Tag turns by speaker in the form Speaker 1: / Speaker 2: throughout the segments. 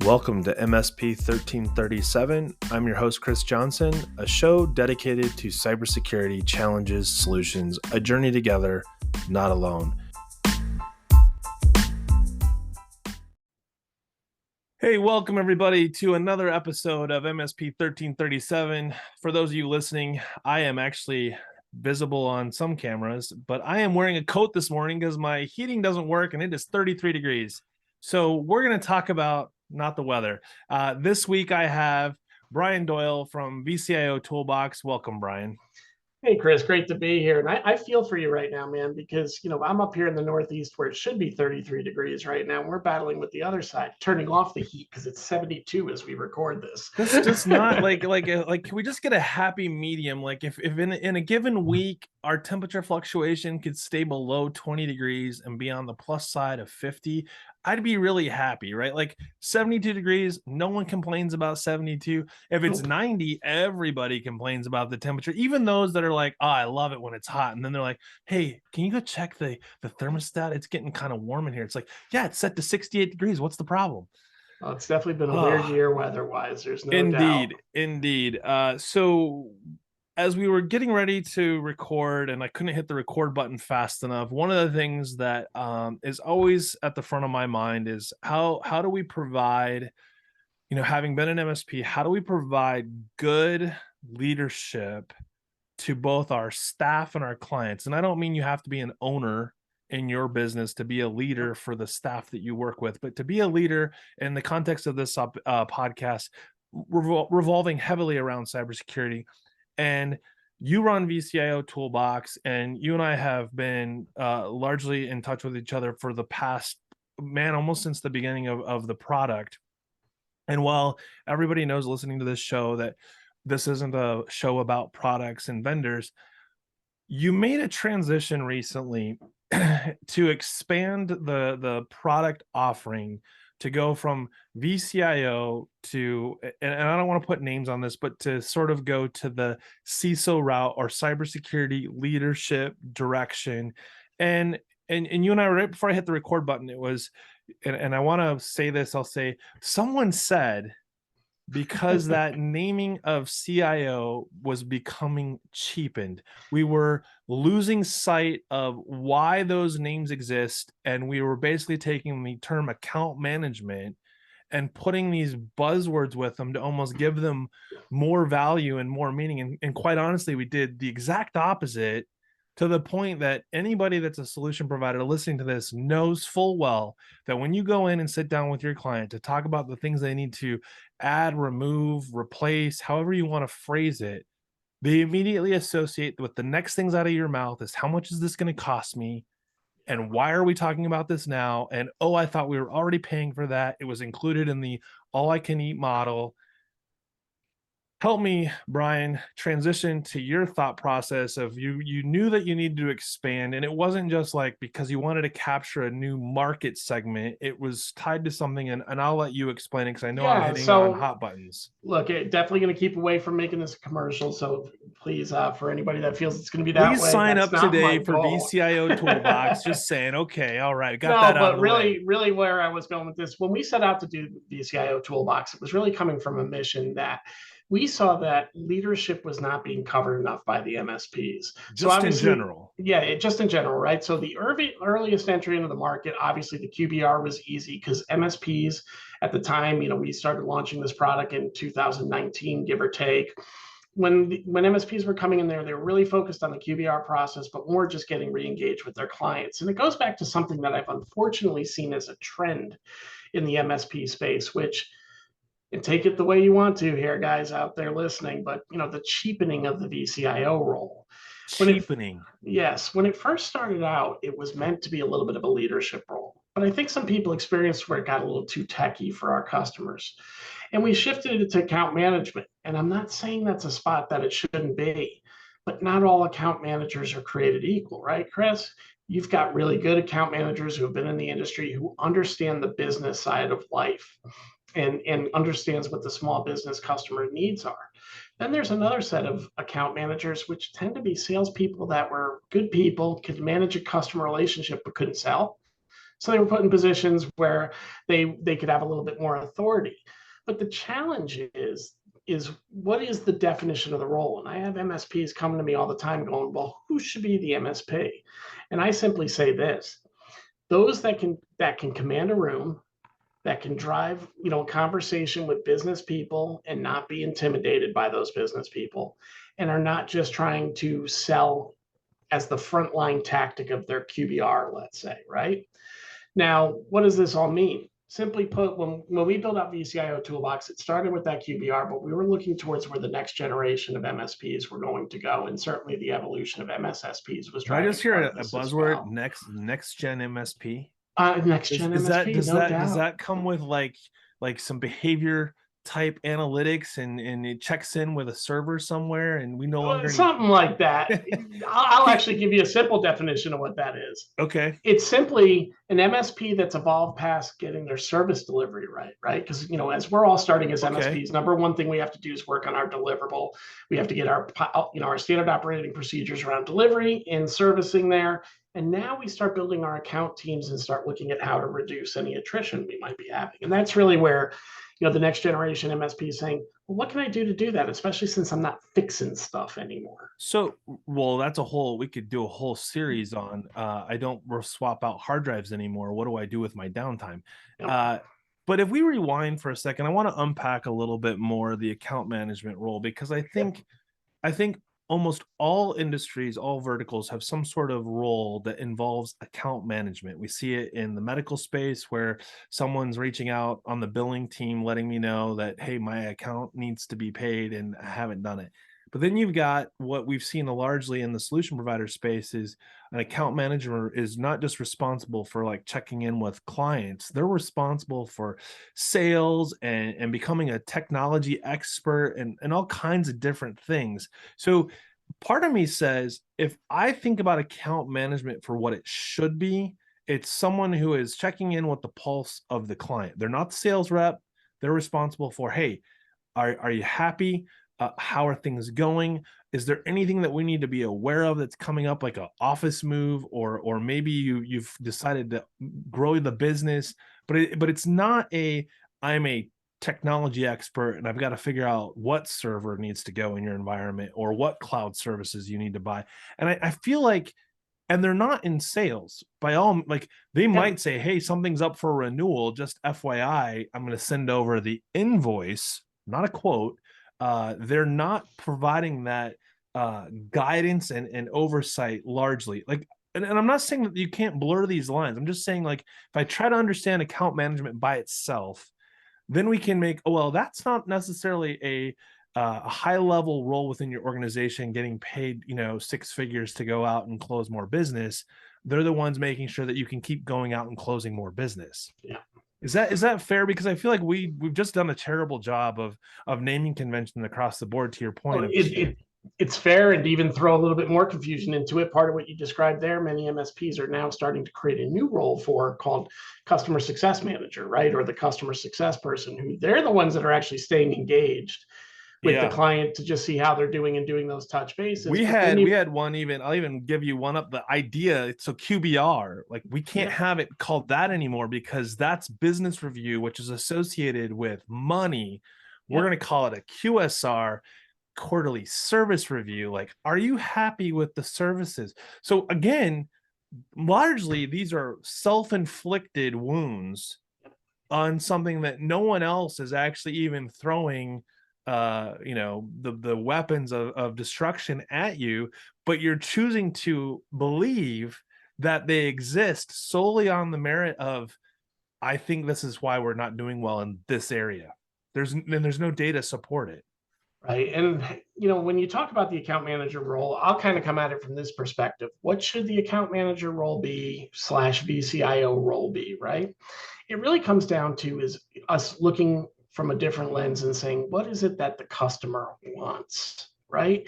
Speaker 1: Welcome to MSP 1337. I'm your host, Chris Johnson, a show dedicated to cybersecurity challenges, solutions, a journey together, not alone. Hey, welcome everybody to another episode of MSP 1337. For those of you listening, I am actually visible on some cameras, but I am wearing a coat this morning because my heating doesn't work and it is 33 degrees. So we're going to talk about not the weather. This week I have Brian Doyle from vCIO Toolbox. Welcome, Brian.
Speaker 2: Hey, Chris, great to be here. And I feel for you right now, man, because, I'm up here in the Northeast where it should be 33 degrees right now. We're battling with the other side, turning off the heat because it's 72 as we record this.
Speaker 1: That's just not like can we just get a happy medium? Like if in a given week, our temperature fluctuation could stay below 20 degrees and be on the plus side of 50, I'd be really happy, right? Like 72 degrees, no one complains about 72. If it's 90, everybody complains about the temperature, even those that are like, oh, I love it when it's hot. And then they're like, hey, can you go check the thermostat? It's getting kind of warm in here. It's like, yeah, it's set to 68 degrees. What's the problem?
Speaker 2: Well, it's definitely been a weird year weather-wise. There's no
Speaker 1: doubt.
Speaker 2: Indeed.
Speaker 1: So as we were getting ready to record and I couldn't hit the record button fast enough, one of the things that is always at the front of my mind is how do we provide, having been an MSP, how do we provide good leadership to both our staff and our clients? And I don't mean you have to be an owner in your business to be a leader for the staff that you work with, but to be a leader in the context of this podcast revolving heavily around cybersecurity. And you run vCIO Toolbox, and you and I have been largely in touch with each other for the past, almost since the beginning of the product. And while everybody knows listening to this show that this isn't a show about products and vendors, you made a transition recently to expand the product offering to go from vCIO to, and I don't want to put names on this, but to sort of go to the CISO route or cybersecurity leadership direction. And you and I, right before I hit the record button, it was, and I want to say this, I'll say, someone said, because that naming of CIO was becoming cheapened, we were losing sight of why those names exist, and we were basically taking the term account management and putting these buzzwords with them to almost give them more value and more meaning. And quite honestly, we did the exact opposite, to the point that anybody that's a solution provider listening to this knows full well that when you go in and sit down with your client to talk about the things they need to add, remove, replace, however you want to phrase it, they immediately associate with the next things out of your mouth is, how much is this going to cost me? And why are we talking about this now? And, oh, I thought we were already paying for that. It was included in the all I can eat model. Help me, Brian, transition to your thought process of you knew that you needed to expand, and it wasn't just like because you wanted to capture a new market segment. It was tied to something, and I'll let you explain it because I know I'm hitting on hot buttons.
Speaker 2: Look, it definitely going to keep away from making this a commercial, so please, for anybody that feels it's going to be that way,
Speaker 1: please sign up today for vCIO Toolbox. Just saying, okay, all right, got that out of the way.
Speaker 2: Really where I was going with this, when we set out to do vCIO Toolbox, it was really coming from a mission that we saw that leadership was not being covered enough by the MSPs.
Speaker 1: Just in general.
Speaker 2: Yeah, just in general, right? So the earliest entry into the market, obviously the QBR was easy because MSPs at the time, we started launching this product in 2019, give or take. When MSPs were coming in there, they were really focused on the QBR process, but more just getting re-engaged with their clients. And it goes back to something that I've unfortunately seen as a trend in the MSP space, which, and take it the way you want to here, guys out there listening, but the cheapening of the vCIO role.
Speaker 1: Cheapening.
Speaker 2: Yes. When it first started out, it was meant to be a little bit of a leadership role. But I think some people experienced where it got a little too techy for our customers. And we shifted it to account management. And I'm not saying that's a spot that it shouldn't be, but not all account managers are created equal, right, Chris? You've got really good account managers who have been in the industry, who understand the business side of life and understands what the small business customer needs are. Then there's another set of account managers, which tend to be salespeople that were good people, could manage a customer relationship, but couldn't sell. So they were put in positions where they could have a little bit more authority. But the challenge is what is the definition of the role? And I have MSPs coming to me all the time going, well, who should be the MSP? And I simply say this: those that can command a room, that can drive, conversation with business people and not be intimidated by those business people, and are not just trying to sell as the frontline tactic of their QBR, let's say, right? Now, what does this all mean? Simply put, when we built out vCIO Toolbox, it started with that QBR, but we were looking towards where the next generation of MSPs were going to go, and certainly the evolution of MSSPs was
Speaker 1: Did I
Speaker 2: driving
Speaker 1: just hear
Speaker 2: part of
Speaker 1: a
Speaker 2: this as
Speaker 1: buzzword,
Speaker 2: well.
Speaker 1: next gen MSP?
Speaker 2: Next gen
Speaker 1: Is that
Speaker 2: MSP, no
Speaker 1: does
Speaker 2: doubt.
Speaker 1: that come with like some behavior type analytics, and it checks in with a server somewhere, and we no longer need
Speaker 2: Something like that. I'll actually give you a simple definition of what that is.
Speaker 1: okay.
Speaker 2: It's simply an MSP that's evolved past getting their service delivery right, right? Because as we're all starting as
Speaker 1: Okay.
Speaker 2: MSPs, number one thing we have to do is work on our deliverable. We have to get our standard operating procedures around delivery and servicing there. And now we start building our account teams and start looking at how to reduce any attrition we might be having. And that's really where the next generation MSP is saying, well, what can I do to do that? Especially since I'm not fixing stuff anymore.
Speaker 1: So, well, that's a whole, we could do a whole series on, I don't swap out hard drives anymore. What do I do with my downtime?
Speaker 2: Yep.
Speaker 1: But if we rewind for a second, I want to unpack a little bit more the account management role, because I think almost all industries, all verticals have some sort of role that involves account management. We see it in the medical space where someone's reaching out on the billing team, letting me know that, hey, my account needs to be paid and I haven't done it. But then you've got what we've seen largely in the solution provider space is an account manager is not just responsible for like checking in with clients, they're responsible for sales and becoming a technology expert and all kinds of different things. So part of me says, if I think about account management for what it should be, it's someone who is checking in with the pulse of the client. They're not the sales rep. They're responsible for, hey, are you happy? How are things going? Is there anything that we need to be aware of that's coming up, like an office move, or maybe you've decided to grow the business, but it's not a I'm a technology expert and I've got to figure out what server needs to go in your environment or what cloud services you need to buy. And I feel like, and they're not in sales by all, like they
Speaker 2: Yep.
Speaker 1: might say, hey, something's up for renewal, just FYI, I'm going to send over the invoice, not a quote. They're not providing that guidance and oversight largely. Like, and I'm not saying that you can't blur these lines. I'm just saying, like, if I try to understand account management by itself, then we can make, oh, well, that's not necessarily a high level role within your organization getting paid, six figures to go out and close more business. They're the ones making sure that you can keep going out and closing more business.
Speaker 2: Yeah.
Speaker 1: Is that fair? Because I feel like we've just done a terrible job of naming convention across the board, to your point
Speaker 2: Well,
Speaker 1: of
Speaker 2: it's fair, and to even throw a little bit more confusion into it, part of what you described there, many MSPs are now starting to create a new role for called customer success manager, right? Or the customer success person, who they're the ones that are actually staying engaged with the
Speaker 1: yeah.
Speaker 2: client to just see how they're doing and doing those touch bases.
Speaker 1: We
Speaker 2: But then
Speaker 1: had we
Speaker 2: you,
Speaker 1: had one, even I'll even give you one up, the idea. So QBR, like we can't
Speaker 2: yeah,
Speaker 1: have it called that anymore because that's business review, which is associated with money. We're
Speaker 2: yeah,
Speaker 1: going to call it a QSR, quarterly service review. Like, are you happy with the services? So again, largely these are self-inflicted wounds on something that no one else is actually even throwing the weapons of destruction at you, but you're choosing to believe that they exist solely on the merit of, I think this is why we're not doing well in this area. There's no data support it.
Speaker 2: right. And when you talk about the account manager role, I'll kind of come at it from this perspective: what should the account manager role be slash vCIO role be, right? It really comes down to is us looking from a different lens and saying, what is it that the customer wants, right?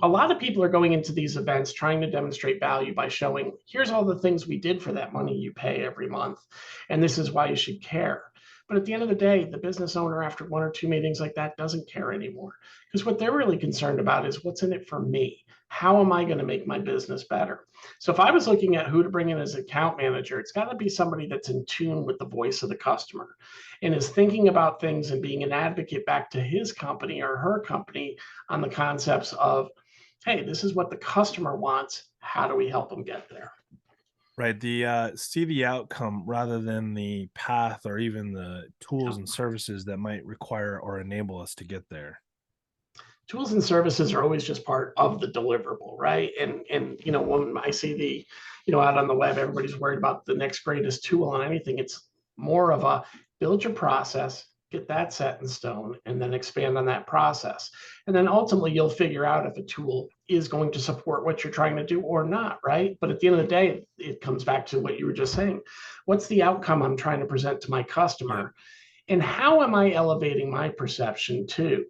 Speaker 2: A lot of people are going into these events trying to demonstrate value by showing, here's all the things we did for that money you pay every month, and this is why you should care. But at the end of the day, the business owner, after one or two meetings like that, doesn't care anymore, because what they're really concerned about is, what's in it for me? how am I going to make my business better? So if I was looking at who to bring in as account manager, it's got to be somebody that's in tune with the voice of the customer and is thinking about things and being an advocate back to his company or her company on the concepts of, hey, this is what the customer wants. How do we help them get there?
Speaker 1: Right. The see the outcome rather than the path or even the tools and services that might require or enable us to get there.
Speaker 2: Tools and services are always just part of the deliverable, right? And when I see the, out on the web, everybody's worried about the next greatest tool on anything. It's more of a build your process, get that set in stone, and then expand on that process. And then ultimately you'll figure out if a tool is going to support what you're trying to do or not, right? But at the end of the day, it comes back to what you were just saying. What's the outcome I'm trying to present to my
Speaker 1: Yep.
Speaker 2: customer? And how am I elevating my perception too?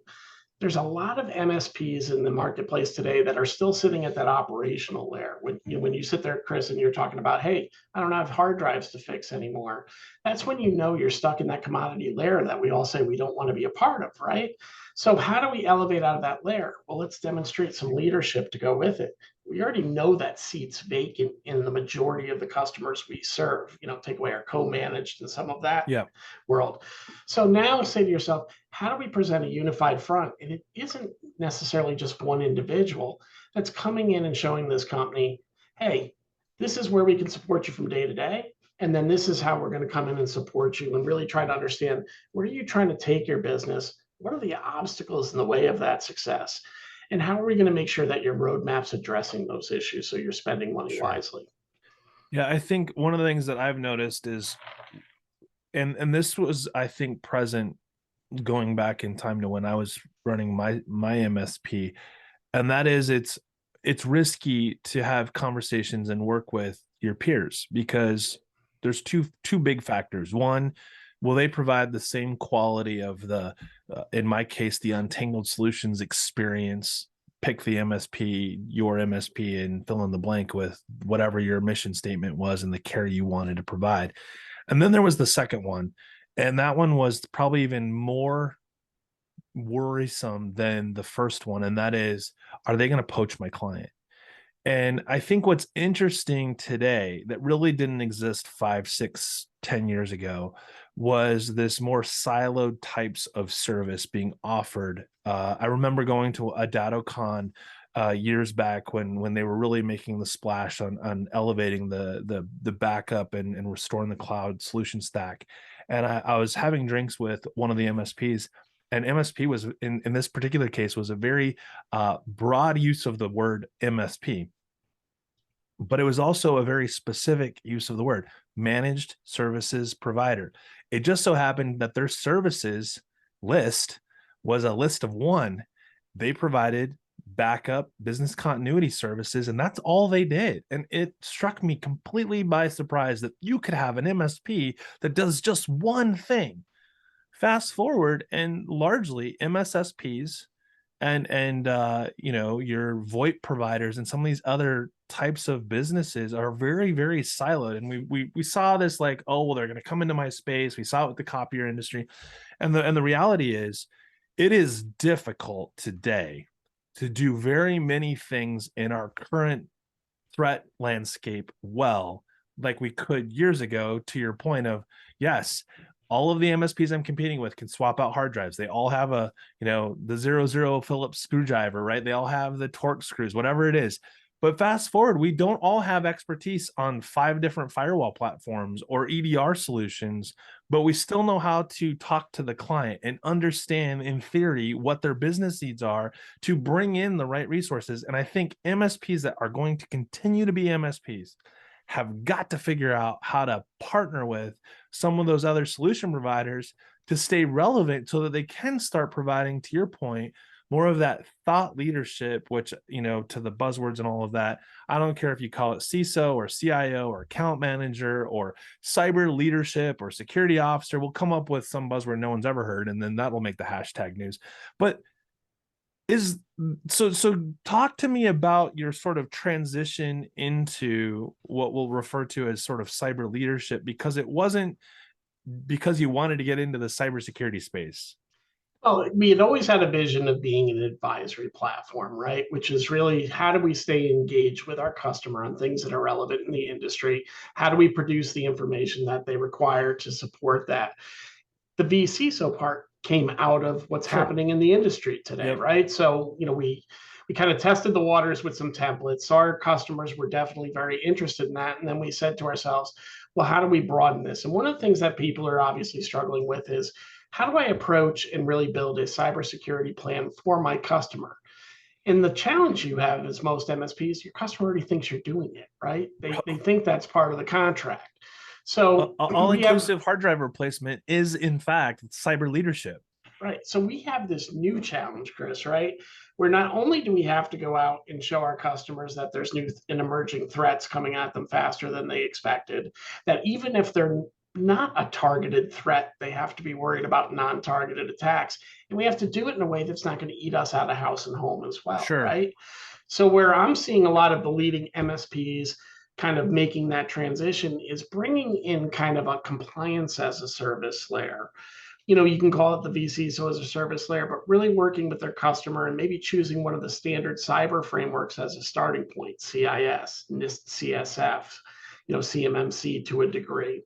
Speaker 2: There's a lot of MSPs in the marketplace today that are still sitting at that operational layer. When you sit there, Chris, and you're talking about, hey, I don't have hard drives to fix anymore. That's when you know you're stuck in that commodity layer that we all say we don't want to be a part of, right? So how do we elevate out of that layer? Well, let's demonstrate some leadership to go with it. We already know that seats vacant in the majority of the customers we serve. Take away our co-managed and some of that
Speaker 1: Yep.
Speaker 2: world. So now say to yourself, how do we present a unified front? And it isn't necessarily just one individual that's coming in and showing this company, hey, this is where we can support you from day to day. And then this is how we're going to come in and support you and really try to understand where are you trying to take your business? What are the obstacles in the way of that success? And how are we going to make sure that your roadmap's addressing those issues so you're spending money
Speaker 1: Sure.
Speaker 2: wisely?
Speaker 1: Yeah, I think one of the things that I've noticed is, and this was, I think, present going back in time to when I was running my MSP, and that is it's risky to have conversations and work with your peers because there's two big factors. One, will they provide the same quality of the in my case the untangled solutions experience? Pick the MSP, your MSP, and fill in the blank with whatever your mission statement was and the care you wanted to provide. And then there was the second one, and that one was probably even more worrisome than the first one, and that is, are they going to poach my client? And I think what's interesting today that really didn't exist 5, 6, 10 years ago was this more siloed types of service being offered. I remember going to a DattoCon years back when they were really making the splash on elevating the backup and restoring the cloud solution stack. And I was having drinks with one of the MSPs, and MSP was in this particular case was a very broad use of the word MSP, but it was also a very specific use of the word managed services provider. It just so happened that their services list was a list of one. They provided backup business continuity services, and that's all they did. And it struck me completely by surprise that you could have an MSP that does just one thing. Fast forward, and largely MSSPs and your VoIP providers and some of these other types of businesses are very, very siloed. And we saw this like, oh well, they're going to come into my space. We saw it with the copier industry, and the reality is, it is difficult today to do very many things in our current threat landscape well, like we could years ago. To your point of, yes, all of the MSPs I'm competing with can swap out hard drives. They all have the 00 Phillips screwdriver, right? They all have the Torx screws, whatever it is. But fast forward, we don't all have expertise on 5 different firewall platforms or EDR solutions, but we still know how to talk to the client and understand in theory what their business needs are to bring in the right resources. And I think MSPs that are going to continue to be MSPs have got to figure out how to partner with some of those other solution providers to stay relevant so that they can start providing, to your point, more of that thought leadership, which, to the buzzwords and all of that, I don't care if you call it CISO or CIO or account manager or cyber leadership or security officer, we'll come up with some buzzword no one's ever heard, and then that will make the hashtag news. But is so talk to me about your sort of transition into what we'll refer to as sort of cyber leadership, because it wasn't because you wanted to get into the cybersecurity space.
Speaker 2: Well, we had always had a vision of being an advisory platform, right? Which is really how do we stay engaged with our customer on things that are relevant in the industry? How do we produce the information that they require to support that? The vCISO part came out of what's
Speaker 1: Sure.
Speaker 2: happening in the industry today,
Speaker 1: Yep.
Speaker 2: right? So, we kind of tested the waters with some templates. Our customers were definitely very interested in that. And then we said to ourselves, well, how do we broaden this? And one of the things that people are obviously struggling with is how do I approach and really build a cybersecurity plan for my customer? And the challenge you have is most MSPs, your customer already thinks you're doing it, right? They think that's part of the contract. So
Speaker 1: All
Speaker 2: we have
Speaker 1: inclusive hard drive replacement is in fact cyber leadership.
Speaker 2: Right. So we have this new challenge, Chris, right? Where not only do we have to go out and show our customers that there's new and emerging threats coming at them faster than they expected, that even if they're not a targeted threat, they have to be worried about non targeted attacks. And we have to do it in a way that's not going to eat us out of house and home as well,
Speaker 1: Sure.
Speaker 2: right? So, where I'm seeing a lot of the leading MSPs kind of making that transition is bringing in kind of a compliance as a service layer. You can call it the VC, so as a service layer, but really working with their customer and maybe choosing one of the standard cyber frameworks as a starting point, CIS, NIST, CSF, CMMC to a degree.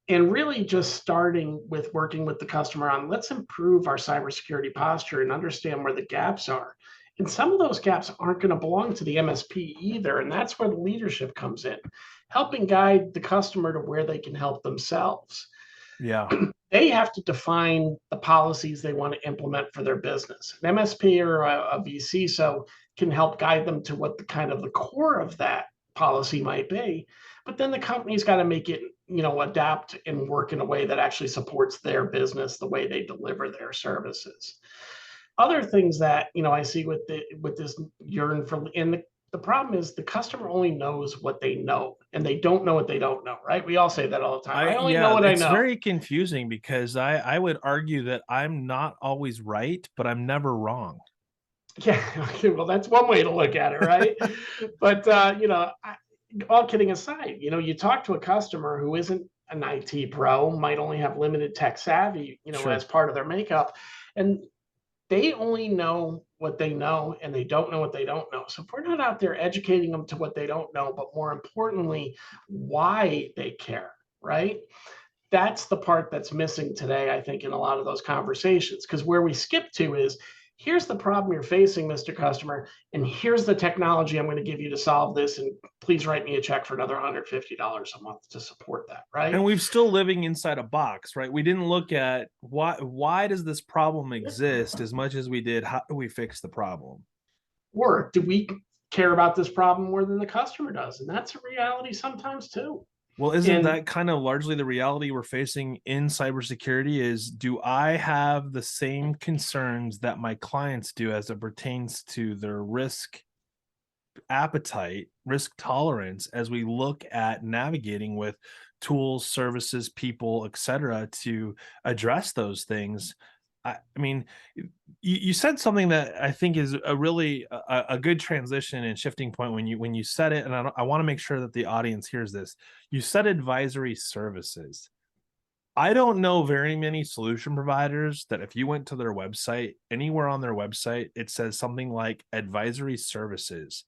Speaker 2: And really just starting with working with the customer on let's improve our cybersecurity posture and understand where the gaps are. And some of those gaps aren't going to belong to the MSP either. And that's where the leadership comes in, helping guide the customer to where they can help themselves.
Speaker 1: Yeah.
Speaker 2: They have to define the policies they want to implement for their business. An MSP or a VC so can help guide them to what the kind of the core of that policy might be. But then the company's got to make it, adapt and work in a way that actually supports their business, the way they deliver their services. Other things that I see with this yearn for, and the problem is the customer only knows what they know, and they don't know what they don't know, right? We all say that all the time. I only know
Speaker 1: Yeah,
Speaker 2: what I
Speaker 1: it's
Speaker 2: know.
Speaker 1: very confusing because I would argue that I'm not always right, but I'm never wrong.
Speaker 2: Yeah, okay, well, that's one way to look at it, right? But all kidding aside, you talk to a customer who isn't an IT pro, might only have limited tech savvy, as
Speaker 1: Sure.
Speaker 2: part of their makeup, and they only know what they know, and they don't know what they don't know. So if we're not out there educating them to what they don't know, but more importantly, why they care, right? That's the part that's missing today, I think, in a lot of those conversations. Because where we skip to is here's the problem you're facing, Mr. Customer, and here's the technology I'm going to give you to solve this. And please write me a check for another $150 a month to support that, right?
Speaker 1: And we've still living inside a box, right? We didn't look at why does this problem exist as much as we did how do we fix the problem?
Speaker 2: Or do we care about this problem more than the customer does? And that's a reality sometimes too.
Speaker 1: Well, isn't
Speaker 2: And
Speaker 1: that kind of largely the reality we're facing in cybersecurity is do I have the same concerns that my clients do as it pertains to their risk appetite, risk tolerance as we look at navigating with tools, services, people, etc., to address those things. I mean, you said something that I think is a really a good transition and shifting point when you said it, and I want to make sure that the audience hears this. You said advisory services. I don't know very many solution providers that if you went to their website, anywhere on their website, it says something like advisory services.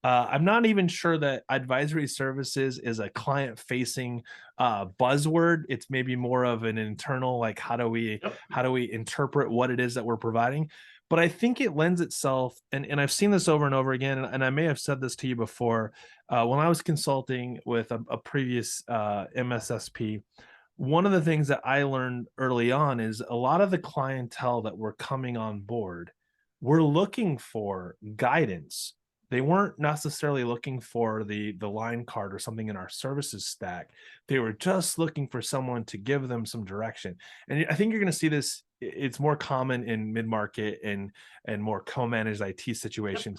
Speaker 1: I'm not even sure that advisory services is a client-facing buzzword. It's maybe more of an internal, like
Speaker 2: yep,
Speaker 1: how do we interpret what it is that we're providing? But I think it lends itself, and I've seen this over and over again, and I may have said this to you before. When I was consulting with a previous MSSP, one of the things that I learned early on is a lot of the clientele that were coming on board were looking for guidance. They weren't necessarily looking for the line card or something in our services stack. They were just looking for someone to give them some direction. And I think you're going to see this. It's more common in mid-market and more co-managed IT
Speaker 2: yep.
Speaker 1: situations,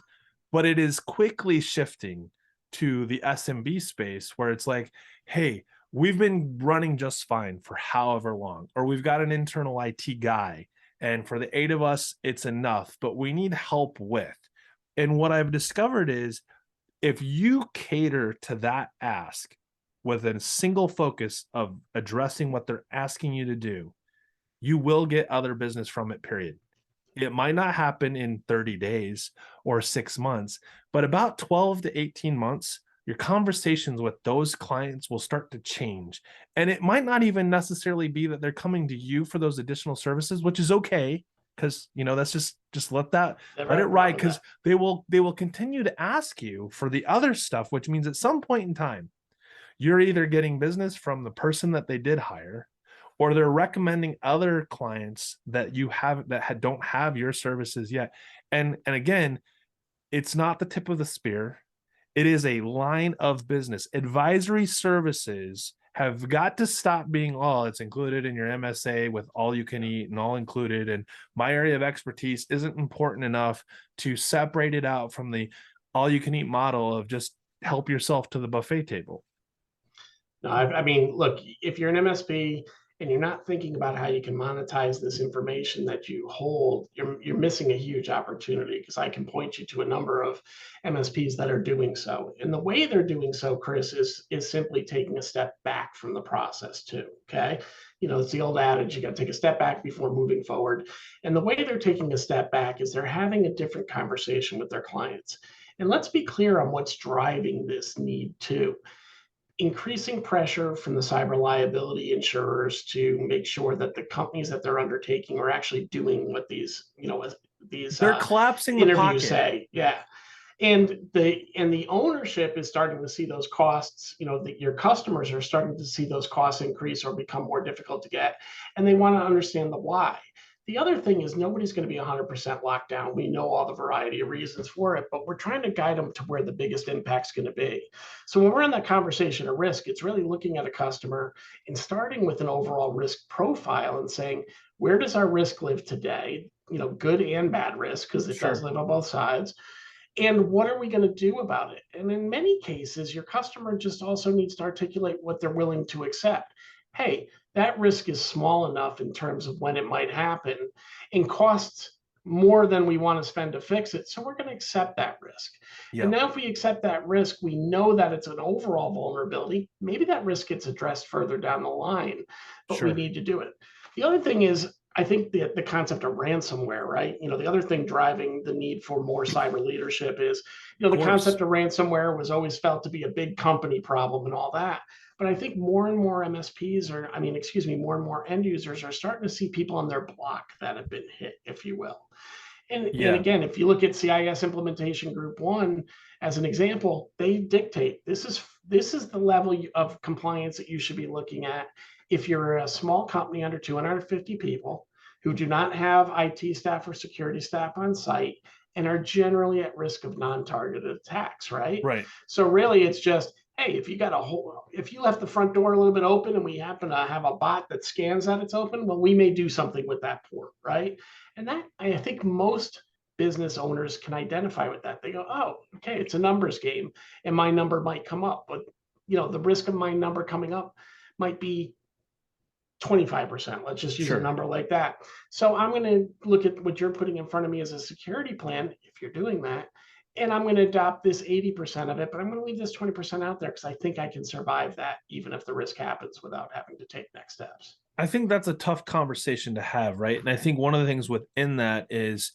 Speaker 1: but it is quickly shifting to the SMB space where it's like, hey, we've been running just fine for however long, or we've got an internal IT guy, and for the 8 of us, it's enough, but we need help with. And what I've discovered is if you cater to that ask with a single focus of addressing what they're asking you to do, you will get other business from it, period. It might not happen in 30 days or 6 months, but about 12 to 18 months, your conversations with those clients will start to change. And it might not even necessarily be that they're coming to you for those additional services, which is okay. Cause that's just let it
Speaker 2: Never have a
Speaker 1: ride.
Speaker 2: problem with
Speaker 1: Cause they will continue to ask you for the other stuff, which means at some point in time, you're either getting business from the person that they did hire, or they're recommending other clients that you have that don't have your services yet. And again, it's not the tip of the spear. It is a line of business. Advisory services have got to stop being, oh, it's included in your MSA with all you can eat and all included, and my area of expertise isn't important enough to separate it out from the all you can eat model of just help yourself to the buffet table.
Speaker 2: No, I mean, look, if you're an MSP and you're not thinking about how you can monetize this information that you hold, you're missing a huge opportunity, because I can point you to a number of MSPs that are doing so. And the way they're doing so, Chris, is simply taking a step back from the process too. Okay. It's the old adage, you got to take a step back before moving forward. And the way they're taking a step back is they're having a different conversation with their clients. And let's be clear on what's driving this need too: increasing pressure from the cyber liability insurers to make sure that the companies that they're undertaking are actually doing what these
Speaker 1: They're collapsing the
Speaker 2: interviews
Speaker 1: pocket.
Speaker 2: say. Yeah. And the ownership is starting to see those costs, that your customers are starting to see those costs increase or become more difficult to get, and they want to understand the why. The other thing is, nobody's going to be 100% locked down. We know all the variety of reasons for it, but we're trying to guide them to where the biggest impact's going to be. So when we're in that conversation of risk, it's really looking at a customer and starting with an overall risk profile and saying, where does our risk live today? Good and bad risk, because it does
Speaker 1: Sure.
Speaker 2: live on both sides. And what are we going to do about it? And in many cases, your customer just also needs to articulate what they're willing to accept. Hey, that risk is small enough in terms of when it might happen and costs more than we want to spend to fix it. So we're going to accept that risk. And
Speaker 1: Yeah.
Speaker 2: now, if we accept that risk, we know that it's an overall vulnerability. Maybe that risk gets addressed further down the line, but we
Speaker 1: Sure.
Speaker 2: need to do it. The other thing is, I think the concept of ransomware, right? The other thing driving the need for more cyber leadership is,
Speaker 1: Of
Speaker 2: the
Speaker 1: course.
Speaker 2: concept of ransomware was always felt to be a big company problem and all that. But I think more and more MSPs more and more end users are starting to see people on their block that have been hit, if you will. And
Speaker 1: Yeah.
Speaker 2: again, if you look at CIS implementation group one as an example, they dictate this is the level of compliance that you should be looking at if you're a small company under 250 people who do not have IT staff or security staff on site and are generally at risk of non-targeted attacks, right?
Speaker 1: Right.
Speaker 2: So really, it's just, hey, if you left the front door a little bit open and we happen to have a bot that scans that it's open, well, we may do something with that port, right? And that, I think, most business owners can identify with that. They go, oh, okay, it's a numbers game, and my number might come up, but the risk of my number coming up might be 25%. Let's just use a
Speaker 1: Sure.
Speaker 2: number like that. So I'm going to look at what you're putting in front of me as a security plan, if you're doing that, and I'm going to adopt this 80% of it, but I'm going to leave this 20% out there because I think I can survive that, even if the risk happens, without having to take next steps.
Speaker 1: I think that's a tough conversation to have, right? And I think one of the things within that is,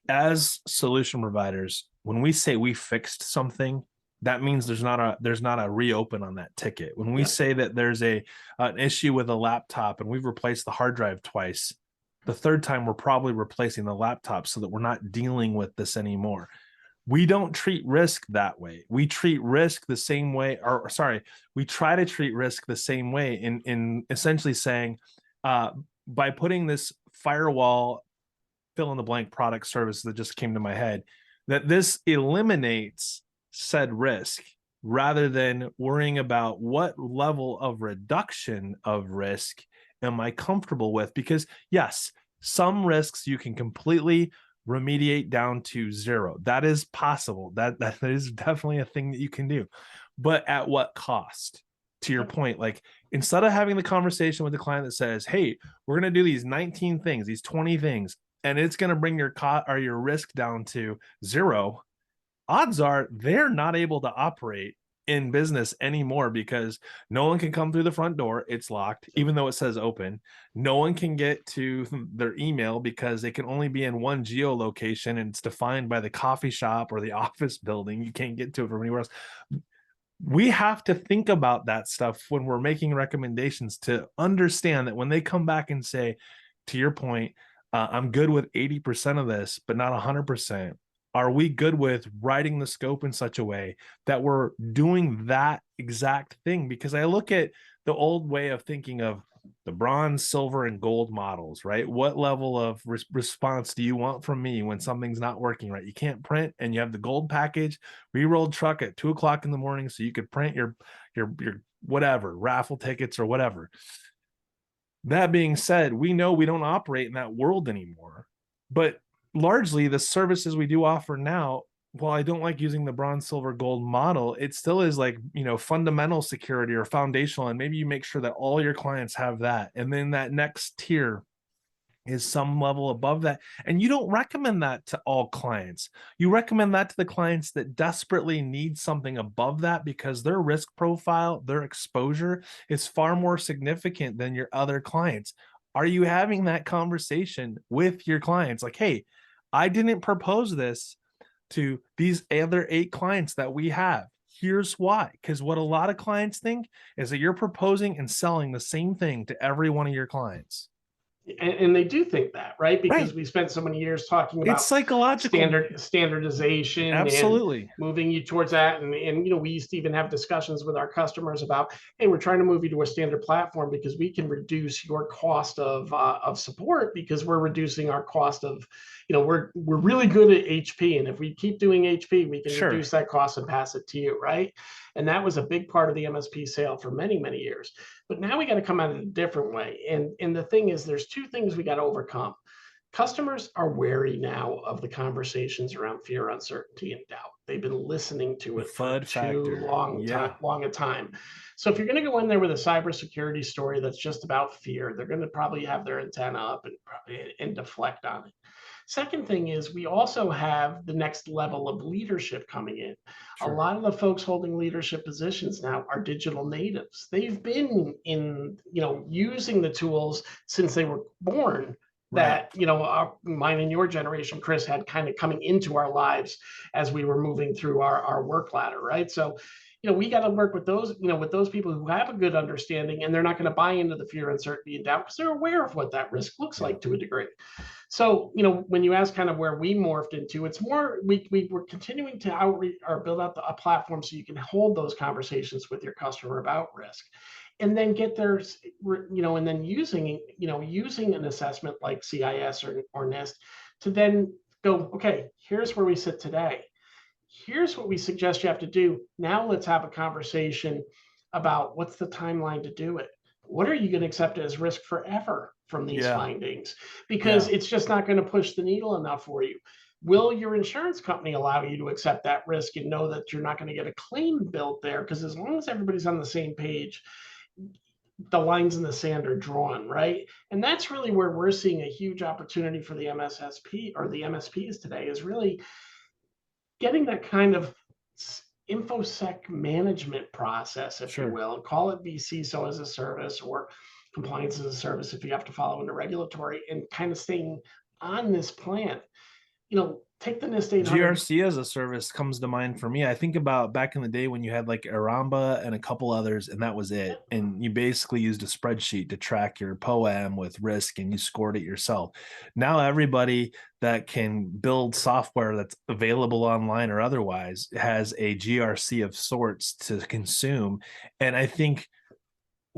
Speaker 1: as solution providers, when we say we fixed something, that means there's not a reopen on that ticket. When we
Speaker 2: Yeah.
Speaker 1: say that there's an issue with a laptop and we've replaced the hard drive twice, the third time we're probably replacing the laptop so that we're not dealing with this anymore. We don't treat risk that way. We treat risk the same way, or sorry, we try to treat risk the same way in essentially saying, uh, by putting this firewall fill in the blank product service that just came to my head, that this eliminates said risk rather than worrying about what level of reduction of risk am I comfortable with. Because yes, some risks you can completely remediate down to zero. That is possible. That is definitely a thing that you can do. But at what cost? To your point, like, instead of having the conversation with the client that says, hey, we're going to do these 19 things, these 20 things, and it's going to bring your or your risk down to zero, odds are they're not able to operate in business anymore because no one can come through the front door. It's locked, even though it says open. No one can get to their email because it can only be in one geolocation and it's defined by the coffee shop or the office building. You can't get to it from anywhere else. We have to think about that stuff when we're making recommendations to understand that when they come back and say, to your point, I'm good with 80% of this, but not 100%. Are we good with writing the scope in such a way that we're doing that exact thing? Because I look at the old way of thinking of the bronze, silver, and gold models, right? What level of response do you want from me when something's not working right? You can't print, and you have the gold package, re-rolled truck at 2 o'clock in the morning, so you could print your whatever raffle tickets or whatever. That being said, we know we don't operate in that world anymore, but largely the services we do offer now, while I don't like using the bronze, silver, gold model, it still is like, fundamental security or foundational. And maybe you make sure that all your clients have that. And then that next tier is some level above that. And you don't recommend that to all clients. You recommend that to the clients that desperately need something above that because their risk profile, their exposure is far more significant than your other clients. Are you having that conversation with your clients? Like, hey, I didn't propose this to these other 8 clients that we have. Here's why. Because what a lot of clients think is that you're proposing and selling the same thing to every one of your clients.
Speaker 2: And they do think that, right?
Speaker 1: Right.
Speaker 2: Because we spent so many years talking
Speaker 1: It's
Speaker 2: about
Speaker 1: psychological.
Speaker 2: standardization and
Speaker 1: Absolutely.
Speaker 2: moving you towards that. And we used to even have discussions with our customers about, hey, we're trying to move you to a standard platform because we can reduce your cost of support because we're reducing our cost of, we're really good at HP, and if we keep doing HP, we can
Speaker 1: Sure.
Speaker 2: reduce that cost and pass it to you, right? And that was a big part of the MSP sale for many, many years. But now we got to come at it a different way. And the thing is, there's 2 things we got to overcome. Customers are wary now of the conversations around fear, uncertainty, and doubt. They've been listening to
Speaker 1: The
Speaker 2: it for
Speaker 1: FUD
Speaker 2: too
Speaker 1: factor. Yeah.
Speaker 2: long a time. So if you're going to go in there with a cybersecurity story that's just about fear, they're going to probably have their antenna up and deflect on it. Second thing is we also have the next level of leadership coming in. A
Speaker 1: Sure.
Speaker 2: lot of the folks holding leadership positions now are digital natives. They've been using the tools since they were born
Speaker 1: Right.
Speaker 2: that, mine and your generation, Chris, had kind of coming into our lives as we were moving through our work ladder, right? So, we got to work with those people who have a good understanding, and they're not going to buy into the fear, uncertainty, and doubt because they're aware of what that risk looks
Speaker 1: Yeah.
Speaker 2: like to a degree. So, when you ask kind of where we morphed into, it's more we were continuing to outreach or build out a platform so you can hold those conversations with your customer about risk, and then get their, and then using an assessment like CIS or NIST to then go, okay, here's where we sit today. Here's what we suggest you have to do. Now let's have a conversation about what's the timeline to do it. What are you going to accept as risk forever from these
Speaker 1: Yeah.
Speaker 2: findings? Because
Speaker 1: Yeah.
Speaker 2: it's just not going to push the needle enough for you. Will your insurance company allow you to accept that risk and know that you're not going to get a claim built there? Because as long as everybody's on the same page, the lines in the sand are drawn, right? And that's really where we're seeing a huge opportunity for the MSSP or the MSPs today is really getting that kind of infosec management process, if you
Speaker 1: Sure.
Speaker 2: will, and call it vCISO as a service or compliance as a service if you have to follow into regulatory, and kind of staying on this plan. Take the NIST 800.
Speaker 1: GRC as a service comes to mind for me. I think about back in the day when you had like Aramba and a couple others, and that was it. And you basically used a spreadsheet to track your POAM with risk and you scored it yourself. Now, everybody that can build software that's available online or otherwise has a GRC of sorts to consume. And I think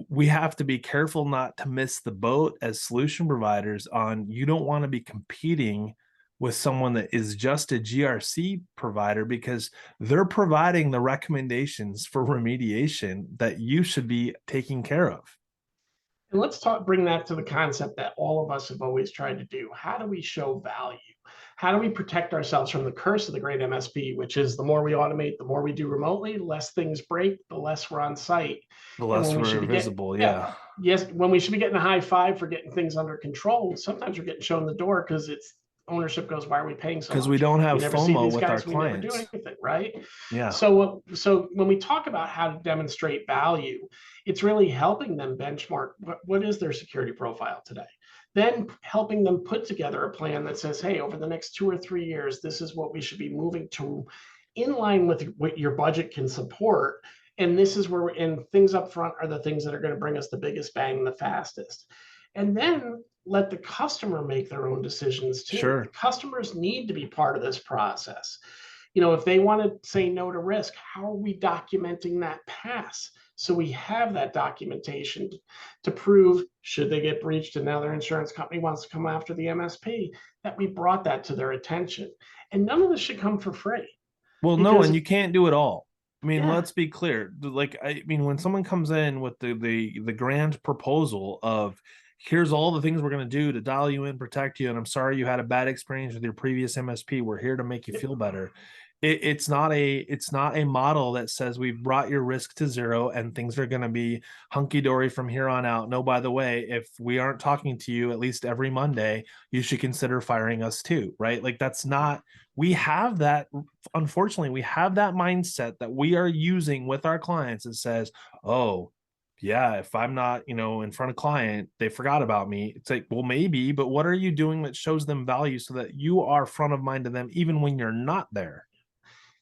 Speaker 1: we have to be careful not to miss the boat as solution providers on you don't want to be competing with someone that is just a GRC provider because they're providing the recommendations for remediation that you should be taking care of.
Speaker 2: And let's bring that to the concept that all of us have always tried to do. How do we show value? How do we protect ourselves from the curse of the great MSP, which is the more we automate, the more we do remotely, less things break, the less we're on site.
Speaker 1: The
Speaker 2: And
Speaker 1: less
Speaker 2: when we should
Speaker 1: we're
Speaker 2: be getting,
Speaker 1: visible.
Speaker 2: yeah,
Speaker 1: Yeah.
Speaker 2: yes, when we should be getting a high five for getting things under control, sometimes we're getting shown the door because it's ownership goes, why are we paying so
Speaker 1: Because we
Speaker 2: much?
Speaker 1: don't
Speaker 2: We
Speaker 1: have
Speaker 2: never see
Speaker 1: FOMO
Speaker 2: these
Speaker 1: with our
Speaker 2: guys. We never do
Speaker 1: clients.
Speaker 2: anything, right?
Speaker 1: Yeah.
Speaker 2: So when we talk about how to demonstrate value, it's really helping them benchmark what is their security profile today. Then helping them put together a plan that says, hey, over the next 2 or 3 years, this is what we should be moving to in line with what your budget can support. And this is where, and things up front are the things that are going to bring us the biggest bang the fastest. And then let the customer make their own decisions too. The
Speaker 1: Sure.
Speaker 2: customers need to be part of this process. If they want to say no to risk, how are we documenting that pass? So we have that documentation to prove, should they get breached and now their insurance company wants to come after the MSP, that we brought that to their attention. And none of this should come for free.
Speaker 1: Well, no,
Speaker 2: Because
Speaker 1: and you can't do it all. I mean,
Speaker 2: yeah,
Speaker 1: let's be clear. Like, I mean, when someone comes in with the grand proposal of here's all the things we're going to do to dial you in, protect you, and I'm sorry you had a bad experience with your previous MSP. We're here to make you feel better. It's not a model that says we've brought your risk to zero and things are going to be hunky dory from here on out. No, by the way, if we aren't talking to you at least every Monday, you should consider firing us too, right? Like that's not. We have that, unfortunately, we have that mindset that we are using with our clients that says, oh, yeah, if I'm not, in front of client, they forgot about me. It's like, well, maybe, but what are you doing that shows them value so that you are front of mind to them even when you're not there?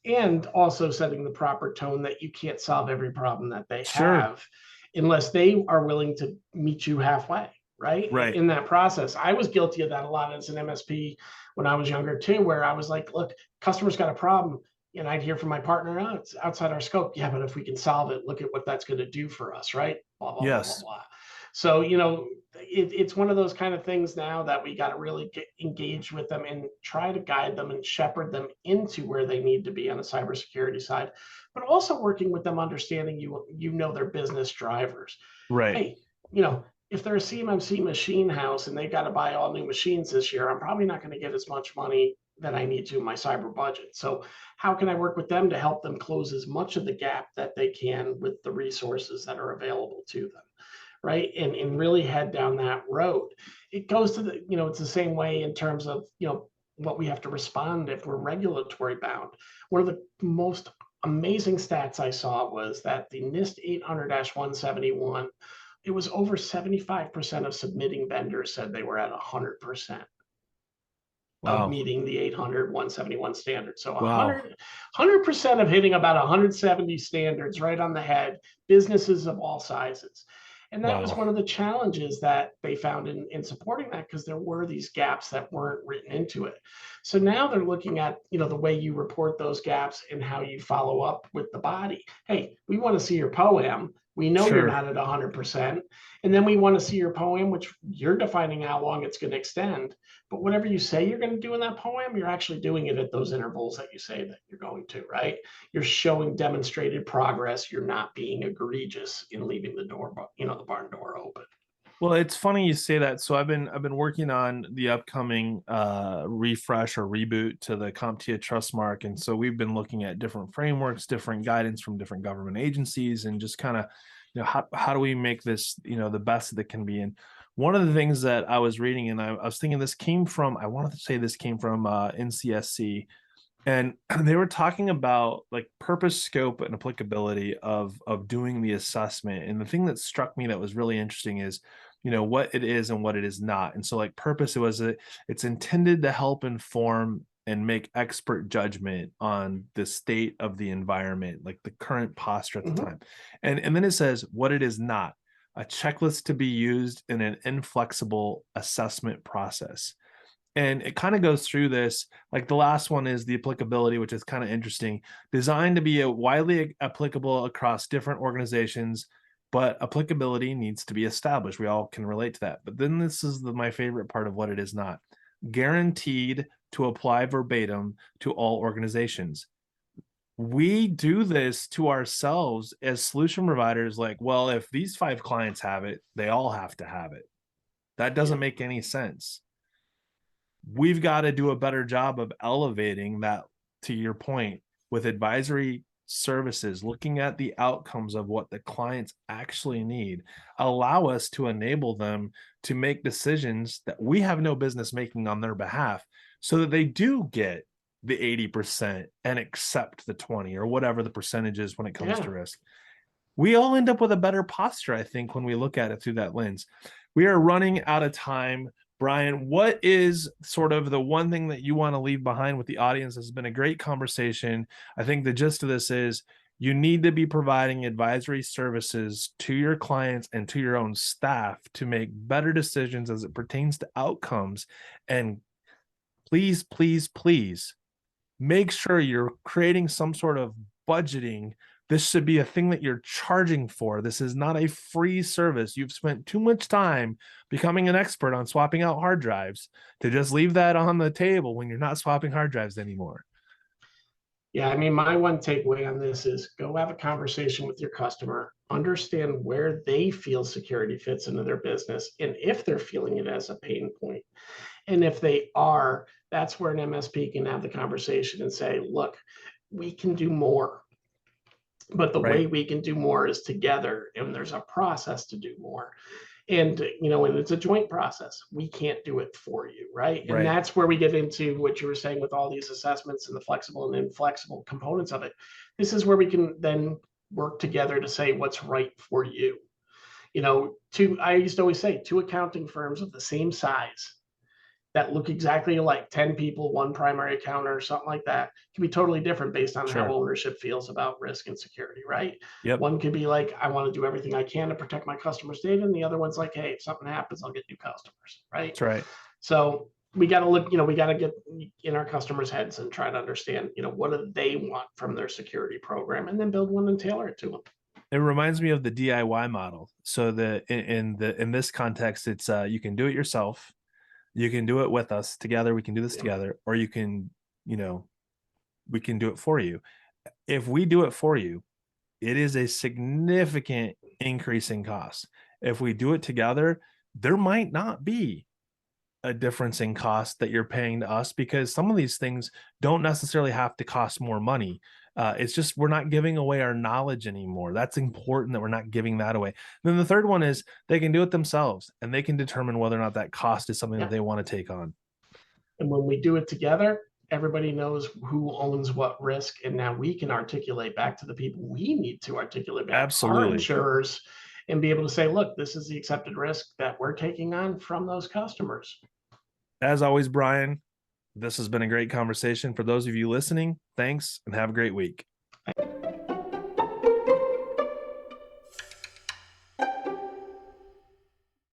Speaker 2: and also setting the proper tone that you can't solve every problem that they
Speaker 1: Sure.
Speaker 2: have unless they are willing to meet you halfway, right?
Speaker 1: Right.
Speaker 2: In that process. I was guilty of that a lot as an MSP when I was younger too, where I was like, look, customer's got a problem. And I'd hear from my partner, oh, it's outside our scope. Yeah, but if we can solve it, look at what that's going to do for us, right? Blah, blah, blah, blah,
Speaker 1: Yes.
Speaker 2: blah. So, it's one of those kind of things now that we got to really get engaged with them and try to guide them and shepherd them into where they need to be on the cybersecurity side, but also working with them, understanding their business drivers.
Speaker 1: Right.
Speaker 2: Hey, if they're a CMMC machine house and they've got to buy all new machines this year, I'm probably not going to get as much money that I need to in my cyber budget. So how can I work with them to help them close as much of the gap that they can with the resources that are available to them? Right. And really head down that road. It goes to it's the same way in terms of, what we have to respond if we're regulatory bound. One of the most amazing stats I saw was that the NIST 800-171, it was over 75% of submitting vendors said they were at 100% of
Speaker 1: Wow.
Speaker 2: meeting the 800-171 standard. So
Speaker 1: Wow.
Speaker 2: 100% of hitting about 170 standards right on the head, businesses of all sizes. And that was
Speaker 1: Wow.
Speaker 2: one of the challenges that they found in supporting that, because there were these gaps that weren't written into it. So now they're looking at, the way you report those gaps and how you follow up with the body. Hey, we want to see your POAM. We know you're
Speaker 1: Sure.
Speaker 2: not at 100%. And then we want to see your POAM, which you're defining how long it's going to extend. But whatever you say you're going to do in that POAM, you're actually doing it at those intervals that you say that you're going to, right? You're showing demonstrated progress. You're not being egregious in leaving the door, the barn door open.
Speaker 1: Well, it's funny you say that. So I've been working on the upcoming refresh or reboot to the CompTIA Trustmark, and so we've been looking at different frameworks, different guidance from different government agencies, and just kind of, how do we make this the best that it can be. And one of the things that I was reading, and I was thinking this came from, I wanted to say this came from NCSC, and they were talking about like purpose, scope, and applicability of doing the assessment. And the thing that struck me that was really interesting is what it is and what it is not. And so like purpose, it's intended to help inform and make expert judgment on the state of the environment, like the current posture at the
Speaker 2: Mm-hmm.
Speaker 1: time. And then it says what it is not: a checklist to be used in an inflexible assessment process. And it kind of goes through this. Like the last one is the applicability, which is kind of interesting, designed to be widely applicable across different organizations, but applicability needs to be established. We all can relate to that. But then this is my favorite part of what it is not: guaranteed to apply verbatim to all organizations. We do this to ourselves as solution providers. Like, well, if these 5 clients have it, they all have to have it. That doesn't
Speaker 2: Yeah.
Speaker 1: make any sense. We've got to do a better job of elevating that, to your point, with advisory services, looking at the outcomes of what the clients actually need, allow us to enable them to make decisions that we have no business making on their behalf, so that they do get the 80% and accept the 20 or whatever the percentage is when it comes to
Speaker 2: Yeah.
Speaker 1: risk. We all end up with a better posture, I think, when we look at it through that lens. We are running out of time. Brian, what is sort of the one thing that you want to leave behind with the audience? This has been a great conversation. I think the gist of this is you need to be providing advisory services to your clients and to your own staff to make better decisions as it pertains to outcomes. And please, please, please make sure you're creating some sort of budgeting. This should be a thing that you're charging for. This is not a free service. You've spent too much time becoming an expert on swapping out hard drives to just leave that on the table when you're not swapping hard drives anymore.
Speaker 2: Yeah, I mean, my one takeaway on this is go have a conversation with your customer, understand where they feel security fits into their business, and if they're feeling it as a pain point. And if they are, that's where an MSP can have the conversation and say, look, we can do more. But the
Speaker 1: Right.
Speaker 2: way we can do more is together, and there's a process to do more. And it's a joint process. We can't do it for you, right? And
Speaker 1: Right.
Speaker 2: that's where we get into what you were saying with all these assessments and the flexible and inflexible components of it. This is where we can then work together to say what's right for you. I used to always say two accounting firms of the same size that look exactly alike, 10 people, one primary accountant or something like that, can be totally different based on how
Speaker 1: Sure.
Speaker 2: ownership feels about risk and security, right?
Speaker 1: Yep.
Speaker 2: One could be like, I want to do everything I can to protect my customers' data. And the other one's like, hey, if something happens, I'll get new customers, right?
Speaker 1: That's right.
Speaker 2: So we got to look, we got to get in our customers' heads and try to understand, what do they want from their security program, and then build one and tailor it to them.
Speaker 1: It reminds me of the DIY model. So in this context, it's you can do it yourself. You can do it with us together. We can do this
Speaker 2: Yeah.
Speaker 1: together, or you can, we can do it for you. If we do it for you, it is a significant increase in cost. If we do it together, there might not be a difference in cost that you're paying to us because some of these things don't necessarily have to cost more money. It's just we're not giving away our knowledge anymore. That's important that we're not giving that away. Then the third one is they can do it themselves and they can determine whether or not that cost is something that
Speaker 2: Yeah.
Speaker 1: they want to take on.
Speaker 2: And when we do it together, everybody knows who owns what risk. And now we can articulate back to the people we need to articulate back to our
Speaker 1: Absolutely.
Speaker 2: insurers and be able to say, look, this is the accepted risk that we're taking on from those customers.
Speaker 1: As always, Brian, this has been a great conversation. For those of you listening, thanks and have a great week.